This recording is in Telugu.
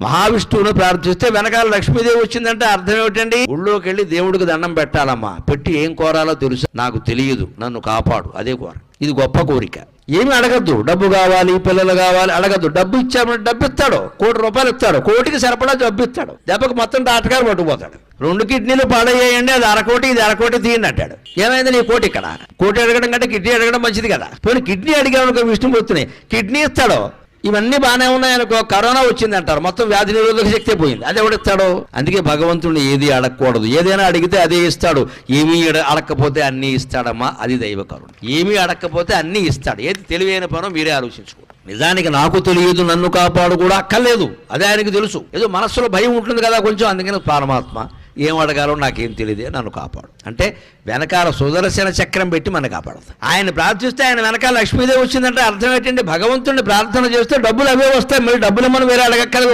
మహావిష్ణువును ప్రార్థిస్తే వెనకాల లక్ష్మీదేవి వచ్చిందంటే అర్థం ఏమిటండి? ఊళ్ళోకి వెళ్ళి దేవుడికి దండం పెట్టాలమ్మా, పెట్టి ఏం కోరాలో తెలుసు, నాకు తెలియదు, నన్ను కాపాడు, అదే కోర. ఇది గొప్ప కోరిక. ఏమి అడగద్దు, డబ్బు కావాలి, పిల్లలు కావాలి అడగద్దు. డబ్బు ఇచ్చామంటే డబ్బు ఇస్తాడు, ₹1,00,00,000 ఇస్తాడు, కోటికి సరిపడా డబ్బు ఇస్తాడు. దెబ్బకు మొత్తం డాక్టర్ పట్టుకుపోతాడు. 2 కిడ్నీలు పాడయ్యాయండి, అది ₹1,00,00,000, ఇది ₹1,00,00,000 తీయండి అంటాడు. ఏమైంది నీ కోటి ఇక్కడ? కోటి అడగడం కంటే కిడ్నీ అడగడం మంచిది కదా. పోనీ కిడ్నీ అడిగామనుకో విష్ణుమూర్తిని, కిడ్నీ ఇస్తాడు. ఇవన్నీ బాగానే ఉన్నాయనుకో, కరోనా వచ్చింది అంటారు, మొత్తం వ్యాధి నిరోధక శక్తి పోయింది, అది ఎవడిస్తాడు? అందుకే భగవంతుడిని ఏది అడగకూడదు. ఏదైనా అడిగితే అదే ఇస్తాడు. ఏమీ అడగకపోతే అన్నీ ఇస్తాడమ్మా, అది దైవ కరుణ. ఏమీ అడగకపోతే అన్నీ ఇస్తాడు. ఏది తెలివైన పనో మీరే ఆలోచించుకోండి. నిజానికి నాకు తెలియదు, నన్ను కాపాడు కూడా అక్కర్లేదు, అదే ఆయనకు తెలుసు. ఏదో మనస్సులో భయం ఉంటుంది కదా కొంచెం, అందుకని పరమాత్మ ఏం అడగాలో నాకేం తెలియదే, నన్ను కాపాడు అంటే వెనకాల సుదర్శన చక్రం పెట్టి మన కాపాడతాడు. ఆయన ప్రార్థిస్తే ఆయన వెనకాల లక్ష్మీదేవి వచ్చిందంటే అర్థం ఏంటంటే భగవంతుడిని ప్రార్థన చేస్తే డబ్బులు అవే వస్తాయి. మళ్ళీ డబ్బులు మనం వేరే అడగక్కర్లేదు.